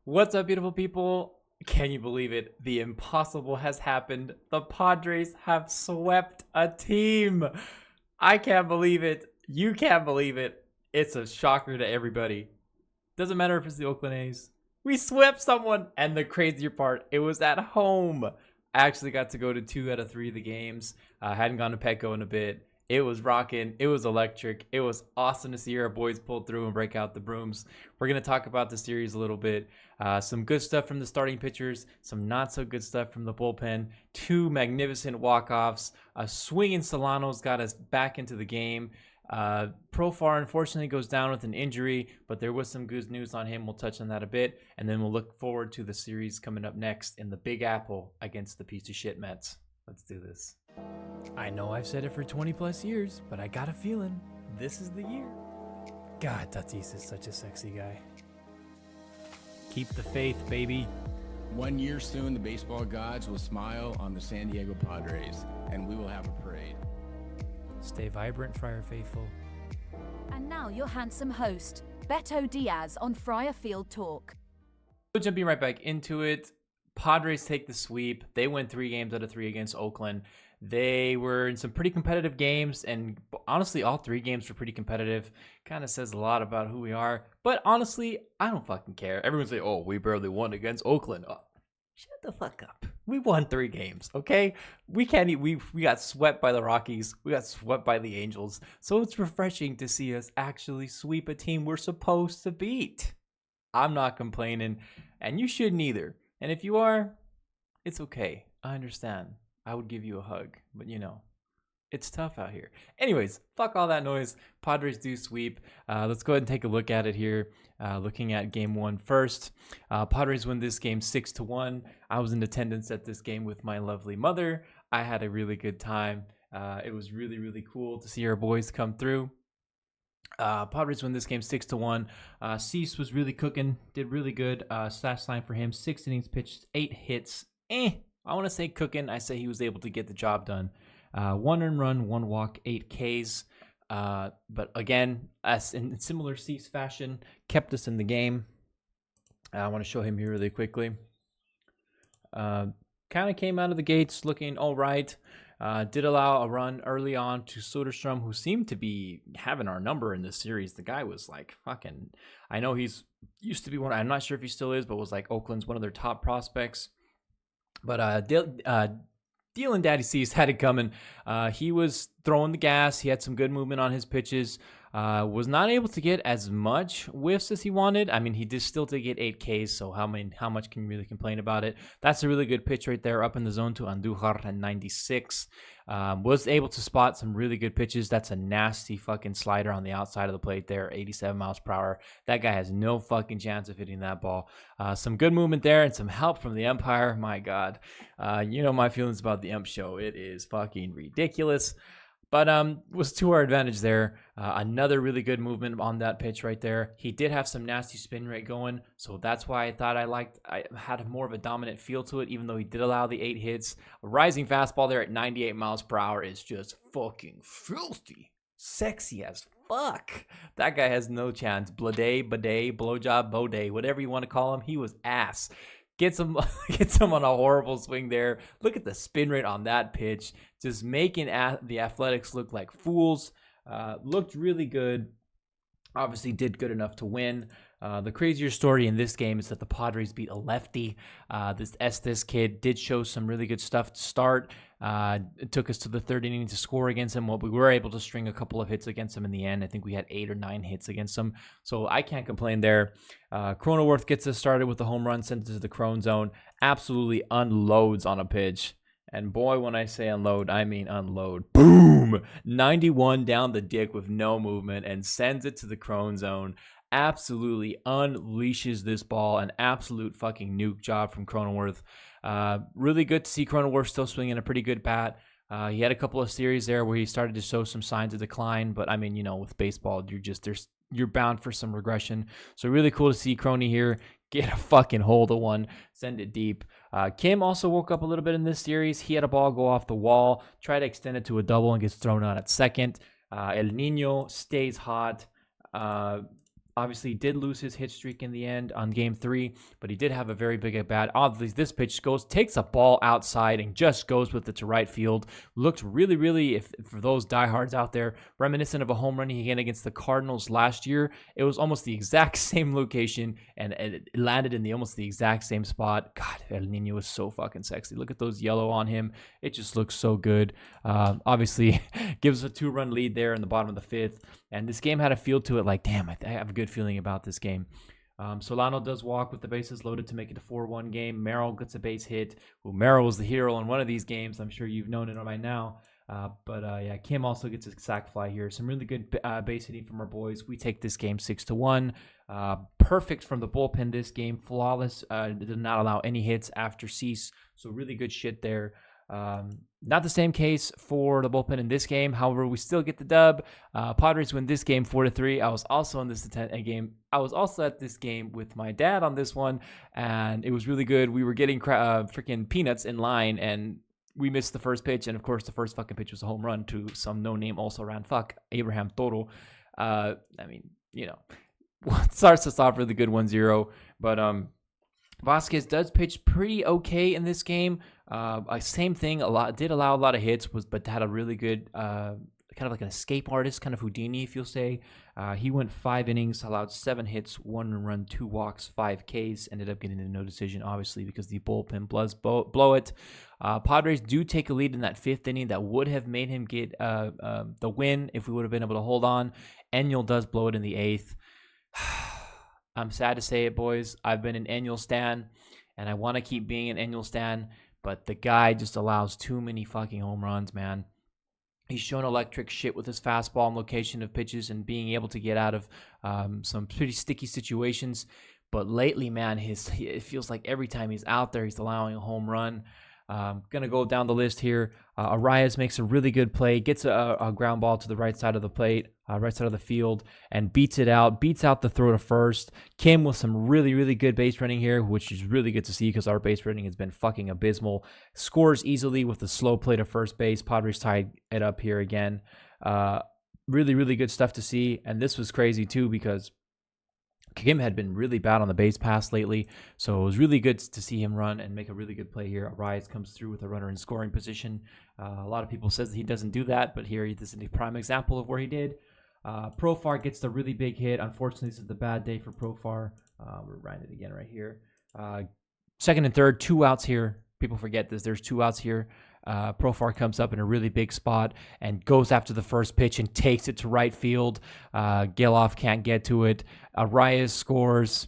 What's up, beautiful people? Can you believe it? The impossible has happened. The Padres have swept a team. I can't believe it. You can't believe it. It's a shocker to everybody. Doesn't matter if it's the Oakland A's. We swept someone. And the crazier part, it was at home. I actually got to go to 2 out of 3 of the games. I hadn't gone to Petco in a bit. It was rocking. It was electric. It was awesome to see our boys pull through and break out the brooms. We're going to talk about the series a little bit. Some good stuff from the starting pitchers, some not so good stuff from the bullpen, 2 magnificent walk-offs, a swinging Solano's got us back into the game. Profar unfortunately goes down with an injury, but there was some good news on him. We'll touch on that a bit, and then we'll look forward to the series coming up next in the Big Apple against the piece of shit Mets. Let's do this. I know I've said it for 20 plus years, but I got a feeling this is the year. God, Tatis is such a sexy guy. Keep the faith, baby. 1 year soon, the baseball gods will smile on the San Diego Padres, and we will have a parade. Stay vibrant, Friar Faithful. And now your handsome host, Beto Diaz on Friar Field Talk. So jumping right back into it, Padres take the sweep. They win 3 games out of 3 against Oakland. They were in some pretty competitive games, and honestly, all 3 games were pretty competitive. Kind of says a lot about who we are. But honestly, I don't fucking care. Everyone's like, oh, we barely won against Oakland. Oh, shut the fuck up. We won 3 games, okay? We got swept by the Rockies. We got swept by the Angels. So it's refreshing to see us actually sweep a team we're supposed to beat. I'm not complaining, and you shouldn't either. And if you are, it's okay. I understand. I would give you a hug, but it's tough out here. Anyways, fuck all that noise. Padres do sweep. Let's go ahead and take a look at it here. Looking at game 1 first. Padres win this game 6-1. I was in attendance at this game with my lovely mother. I had a really good time. It was really, really cool to see our boys come through. Padres win this game 6-1. Cease was really cooking, did really good. Stat line for him: 6 innings pitched, 8 hits. I want to say cooking. I say he was able to get the job done. 1 earned run, 1 walk, 8 Ks. But again, as in similar Cease fashion, kept us in the game. I want to show him here really quickly. Kind of came out of the gates looking all right. Did allow a run early on to Soderstrom, who seemed to be having our number in this series. The guy was like fucking, I know he's used to be one, I'm not sure if he still is, but was like Oakland's one of their top prospects. But Dylan Daddy Cease had it coming. He was throwing the gas. He had some good movement on his pitches. Was not able to get as much whiffs as he wanted. I mean, he did still to get 8 Ks, so how much can you really complain about it? That's a really good pitch right there, up in the zone to Andujar at 96. Was able to spot some really good pitches. That's a nasty fucking slider on the outside of the plate there, 87 miles per hour. That guy has no fucking chance of hitting that ball. Some good movement there and some help from the umpire. My God. You know my feelings about the ump show. It is fucking ridiculous. But was to our advantage there. Another really good movement on that pitch right there. He did have some nasty spin rate going, so that's why I thought I had more of a dominant feel to it, even though he did allow the 8 hits. A rising fastball there at 98 miles per hour is just fucking filthy. Sexy as fuck. That guy has no chance. Blade, bidet, blowjob, bode, whatever you want to call him, he was ass. Gets him on a horrible swing there. Look at the spin rate on that pitch. Just making the Athletics look like fools. Looked really good. Obviously did good enough to win. The crazier story in this game is that the Padres beat a lefty. This Estes kid did show some really good stuff to start. It took us to the 3rd inning to score against him. Well, we were able to string a couple of hits against him in the end. I think we had 8 or 9 hits against him. So I can't complain there. Cronenworth gets us started with the home run, sent it to the Crone zone. Absolutely unloads on a pitch. And boy, when I say unload, I mean unload. Boom! 91 down the dick with no movement and sends it to the Crone zone. Absolutely unleashes this ball. An absolute fucking nuke job from Cronenworth. Really good to see Cronenworth still swinging a pretty good bat. He had a couple of series there where he started to show some signs of decline, but I mean, with baseball, you're bound for some regression. So really cool to see Croney here get a fucking hold of one, send it deep. Kim also woke up a little bit in this series. He had a ball go off the wall, try to extend it to a double and gets thrown out at second. El Nino stays hot. Obviously, he did lose his hit streak in the end on game 3, but he did have a very big at bat. Obviously, this pitch takes a ball outside and just goes with it to right field. Looked really, really, if for those diehards out there, reminiscent of a home run he hit against the Cardinals last year. It was almost the exact same location, and it landed in almost the exact same spot. God, El Nino is so fucking sexy. Look at those yellow on him. It just looks so good. Obviously, gives a 2-run lead there in the bottom of the 5th. And this game had a feel to it like, damn, I have a good feeling about this game. Solano does walk with the bases loaded to make it a 4-1 game. Merrill gets a base hit. Well, Merrill was the hero in one of these games. I'm sure you've known it by now. But Kim also gets a sac fly here. Some really good base hitting from our boys. We take this game 6-1. Perfect from the bullpen this game. Flawless. Did not allow any hits after cease. So really good shit there. Not the same case for the bullpen in this game. However, we still get the dub. Padres win this game 4-3. I was also in this game. I was also at this game with my dad on this one, and it was really good. We were getting freaking peanuts in line, and we missed the first pitch. And of course, the first fucking pitch was a home run to some no-name also ran Abraham Toro. I mean, you know, starts us off really good 1-0, but Vasquez does pitch pretty okay in this game. Same thing, did allow a lot of hits, but had a really good kind of like an escape artist, kind of Houdini, if you'll say. He went 5 innings, allowed 7 hits, 1 run, 2 walks, 5 Ks. Ended up getting a no decision, obviously, because the bullpen does blow it. Padres do take a lead in that 5th inning that would have made him get the win if we would have been able to hold on. Enel does blow it in the 8th. I'm sad to say it, boys. I've been an Enel stan, and I want to keep being an Enel stan, but the guy just allows too many fucking home runs, man. He's shown electric shit with his fastball and location of pitches and being able to get out of some pretty sticky situations. But lately, man, it feels like every time he's out there, he's allowing a home run. Going to go down the list here. Arias makes a really good play, gets a ground ball to the right side of the plate, right side of the field, and beats out the throw to first. Kim with some really, really good base running here, which is really good to see because our base running has been fucking abysmal. Scores easily with a slow play to first base. Padres tied it up here again. Really, really good stuff to see. And this was crazy too because Kim had been really bad on the base pass lately, so it was really good to see him run and make a really good play here. Arias comes through with a runner in scoring position. A lot of people says that he doesn't do that, but here this is a prime example of where he did. Profar gets the really big hit. Unfortunately, this is the bad day for Profar. We're writing it again right here. Second and third, 2 outs here. People forget this. There's 2 outs here. Profar comes up in a really big spot and goes after the first pitch and takes it to right field. Geloff can't get to it. Arias scores,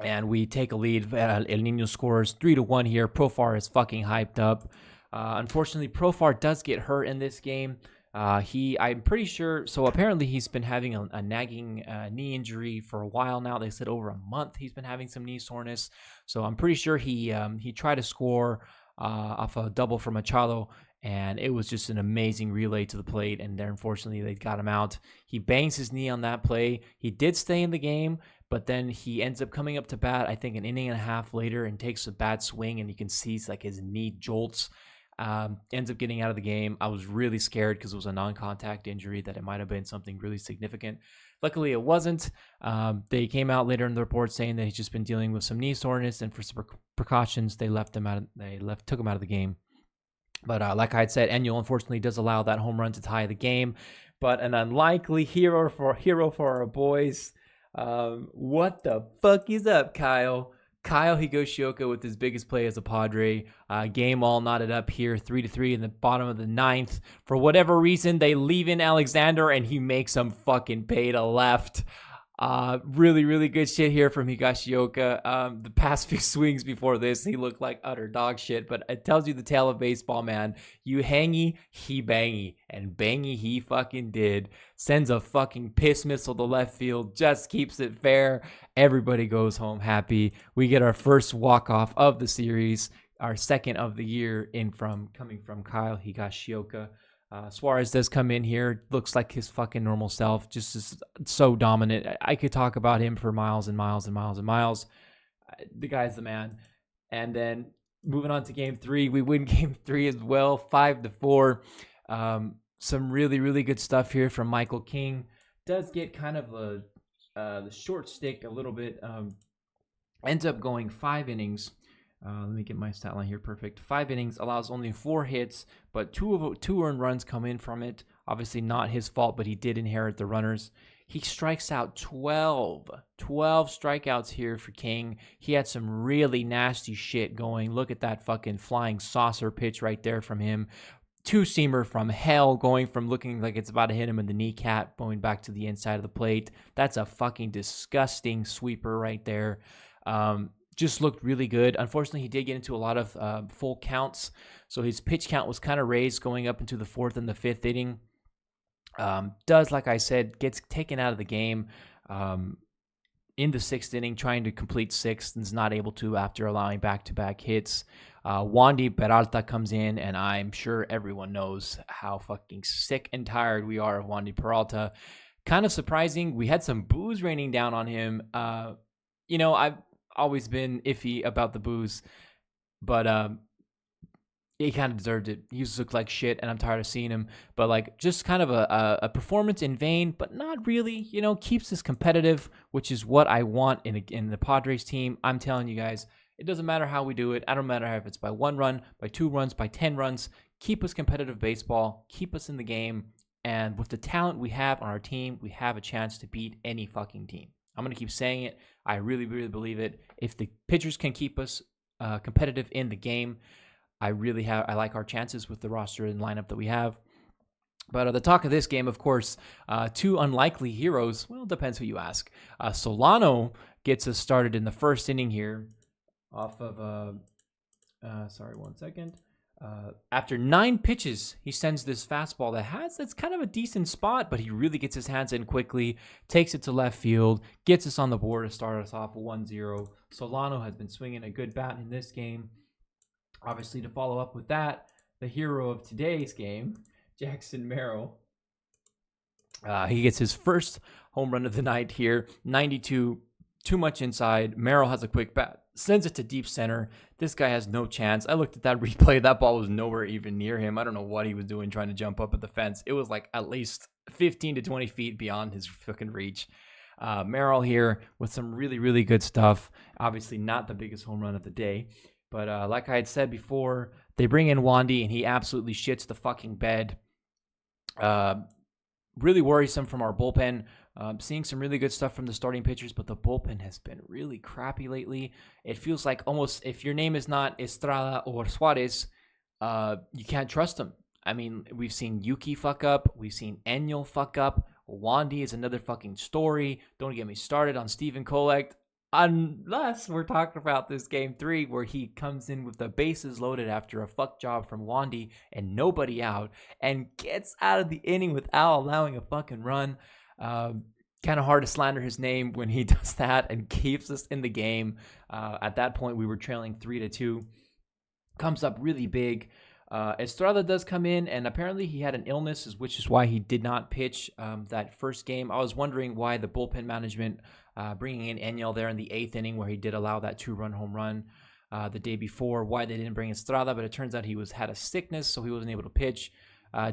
and we take a lead. El Nino scores 3-1 here. Profar is fucking hyped up. Unfortunately, Profar does get hurt in this game. I'm pretty sure, so apparently he's been having a nagging knee injury for a while now. They said over a month he's been having some knee soreness. So I'm pretty sure he tried to score off a double from Machado, and it was just an amazing relay to the plate, and there, unfortunately, they got him out. He bangs his knee on that play. He did stay in the game, but then he ends up coming up to bat, I think, an inning and a half later and takes a bad swing, and you can see like his knee jolts. Ends up getting out of the game. I was really scared because it was a non-contact injury, that it might have been something really significant. Luckily, it wasn't. They came out later in the report saying that he's just been dealing with some knee soreness, and for some precautions, they took him out of the game. But like I had said, Enel unfortunately does allow that home run to tie the game. But an unlikely hero for our boys. What the fuck is up, Kyle? Kyle Higashioka with his biggest play as a Padre. Game all knotted up here, 3-3 in the bottom of the 9th. For whatever reason, they leave in Alexander, and he makes him fucking pay to left. Really, really good shit here from Higashioka. The past few swings before this, he looked like utter dog shit, but it tells you the tale of baseball, man. You hangy, he bangy, and bangy he fucking did. Sends a fucking piss missile to left field, just keeps it fair. Everybody goes home happy. We get our first walk-off of the series, our second of the year coming from Kyle Higashioka. Suarez does come in here, looks like his fucking normal self, just is so dominant. I could talk about him for miles and miles and miles and miles. The guy's the man. And then moving on to game 3, we win game 3 as well, 5-4. Some really, really good stuff here from Michael King. Does get kind of a the short stick a little bit. Ends up going 5 innings. Let me get my stat line here. Perfect. 5 innings, allows only 4 hits, but two earned runs come in from it. Obviously not his fault, but he did inherit the runners. He strikes out 12 strikeouts here for King. He had some really nasty shit going. Look at that fucking flying saucer pitch right there from him. Two-seamer from hell, going from looking like it's about to hit him in the kneecap, going back to the inside of the plate. That's a fucking disgusting sweeper right there. Just looked really good. Unfortunately, he did get into a lot of full counts, so his pitch count was kind of raised going up into the 4th and the 5th inning. Like I said, gets taken out of the game in the 6th inning, trying to complete 6th, and is not able to after allowing back-to-back hits. Wandy Peralta comes in, and I'm sure everyone knows how fucking sick and tired we are of Wandy Peralta. Kind of surprising. We had some boos raining down on him. I've always been iffy about the boos, but he kind of deserved it. He just looked like shit, and I'm tired of seeing him. But like, just kind of a performance in vain, but not really. Keeps us competitive, which is what I want in the Padres team. I'm telling you guys, it doesn't matter how we do it. I don't matter if it's by 1 run, by 2 runs, by 10 runs. Keep us competitive baseball. Keep us in the game. And with the talent we have on our team, we have a chance to beat any fucking team. I'm going to keep saying it. I really, really believe it. If the pitchers can keep us competitive in the game, I like our chances with the roster and lineup that we have. But the talk of this game, of course, 2 unlikely heroes. Well, it depends who you ask. Solano gets us started in the 1st inning here off of, sorry, 1 second. After 9 pitches, he sends this fastball that's kind of a decent spot, but he really gets his hands in quickly, takes it to left field, gets us on the board to start us off 1-0. Solano has been swinging a good bat in this game. Obviously, to follow up with that, the hero of today's game, Jackson Merrill. He gets his first home run of the night here, 92, too much inside. Merrill has a quick bat, sends it to deep center. This guy has no chance. I looked at that replay. That ball was nowhere even near him. I don't know what he was doing trying to jump up at the fence. It was like at least 15 to 20 feet beyond his fucking reach. Merrill here with some really, really good stuff. Obviously not the biggest home run of the day. But like I had said before, they bring in Wandy, and he absolutely shits the fucking bed. Really worrisome from our bullpen. Seeing some really good stuff from the starting pitchers, but the bullpen has been really crappy lately. It feels like almost if your name is not Estrada or Suarez, you can't trust them. I mean, we've seen Yuki fuck up. We've seen Enyo fuck up. Wandy is another fucking story. Don't get me started on Steven Kolek. Unless we're talking about this game 3 where he comes in with the bases loaded after a fuck job from Wandy and nobody out and gets out of the inning without allowing a fucking run. Kind of hard to slander his name when he does that and keeps us in the game. At that point, we were trailing 3-2. Comes up really big. Estrada does come in, and apparently he had an illness, which is why he did not pitch that first game. I was wondering why the bullpen management bringing in Enyel there in the 8th inning where he did allow that 2-run home run the day before, why they didn't bring Estrada, but it turns out he had a sickness, so he wasn't able to pitch.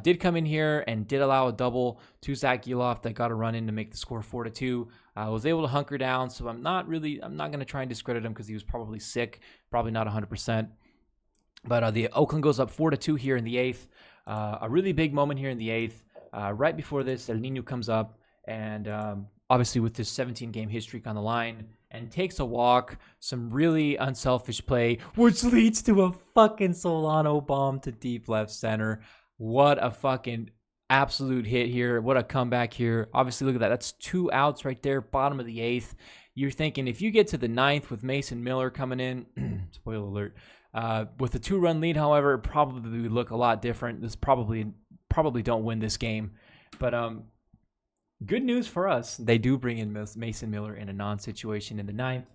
Did come in here and did allow a double to Zach Geloff that got a run in to make the score 4-2. Was able to hunker down, so I'm not going to try and discredit him because he was probably sick, probably not 100%. But the Oakland goes up 4-2 here in the 8th. A really big moment here in the 8th. Right before this, El Nino comes up and obviously with this 17-game hit streak on the line and takes a walk, some really unselfish play, which leads to a fucking Solano bomb to deep left center. What a fucking absolute hit here. What a comeback here. Obviously, look at that. That's 2 outs right there, bottom of the 8th. You're thinking if you get to the 9th with Mason Miller coming in, spoiler alert, with a 2-run lead, however, it probably would look a lot different. This probably don't win this game. But good news for us. They do bring in Mason Miller in a non-situation in the 9th.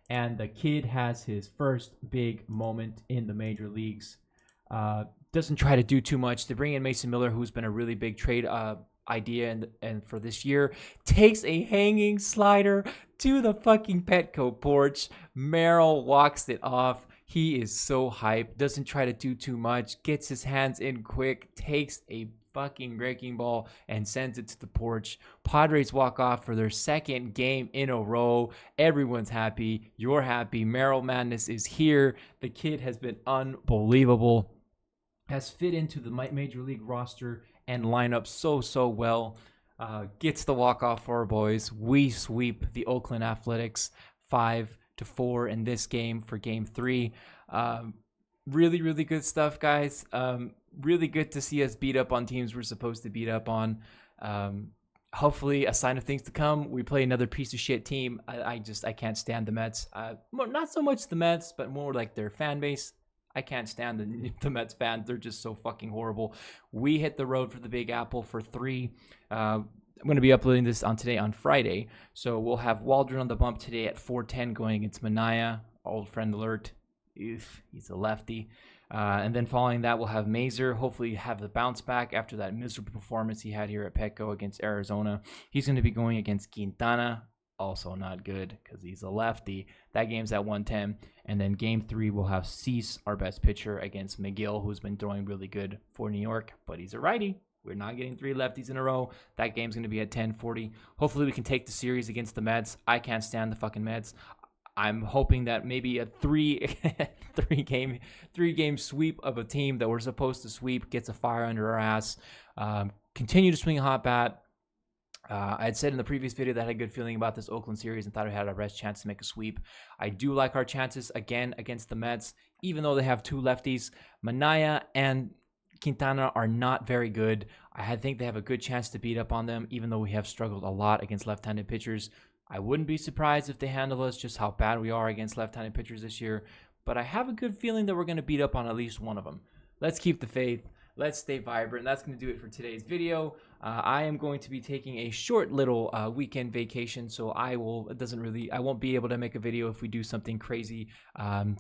And the kid has his first big moment in the major leagues. Doesn't try to do too much. They bring in Mason Miller, who's been a really big trade idea and for this year. Takes a hanging slider to the fucking Petco porch. Merrill walks it off. He is so hyped. Doesn't try to do too much. Gets his hands in quick. Takes a fucking breaking ball and sends it to the porch. Padres walk off for their second game in a row. Everyone's happy. You're happy. Merrill Madness is here. The kid has been unbelievable. Has fit into the major league roster and lineup so well. Gets the walk-off for our boys. We sweep the Oakland Athletics 5-4 in this game for game 3. Really good stuff, guys. Really good to see us beat up on teams we're supposed to beat up on. Hopefully a sign of things to come. We play another piece of shit team. I can't stand the Mets. Not so much the Mets, but more like their fan base. I can't stand the Mets fans. They're just so fucking horrible. We hit the road for the Big Apple for 3. I'm going to be uploading this on Friday. So we'll have Waldron on the bump today at 4:10 going against Manaya. Old friend alert. Oof, he's a lefty. And then following that, we'll have Mazer. Hopefully have the bounce back after that miserable performance he had here at Petco against Arizona. He's going to be going against Quintana. Also not good because he's a lefty. That game's at 1:10. And then game 3, we'll have Cease, our best pitcher, against McGill, who's been throwing really good for New York, but he's a righty. We're not getting 3 lefties in a row. That game's going to be at 10:40. Hopefully we can take the series against the Mets. I can't stand the fucking Mets. I'm hoping that maybe a three game sweep of a team that we're supposed to sweep gets a fire under our ass. Continue to swing a hot bat. I had said in the previous video that I had a good feeling about this Oakland series and thought I had our best chance to make a sweep. I do like our chances again against the Mets, even though they have 2 lefties. Manaya and Quintana are not very good. I think they have a good chance to beat up on them, even though we have struggled a lot against left-handed pitchers. I wouldn't be surprised if they handle us, just how bad we are against left-handed pitchers this year. But I have a good feeling that we're going to beat up on at least one of them. Let's keep the faith. Let's stay vibrant. That's going to do it for today's video. I am going to be taking a short little weekend vacation, so I won't be able to make a video if we do something crazy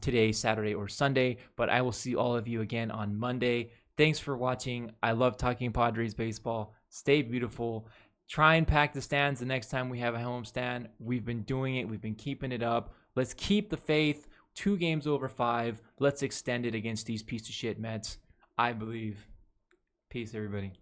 today, Saturday, or Sunday. But I will see all of you again on Monday. Thanks for watching. I love talking Padres baseball. Stay beautiful. Try and pack the stands the next time we have a home stand. We've been doing it. We've been keeping it up. Let's keep the faith. 2 games over 5. Let's extend it against these piece of shit Mets. I believe. Peace, everybody.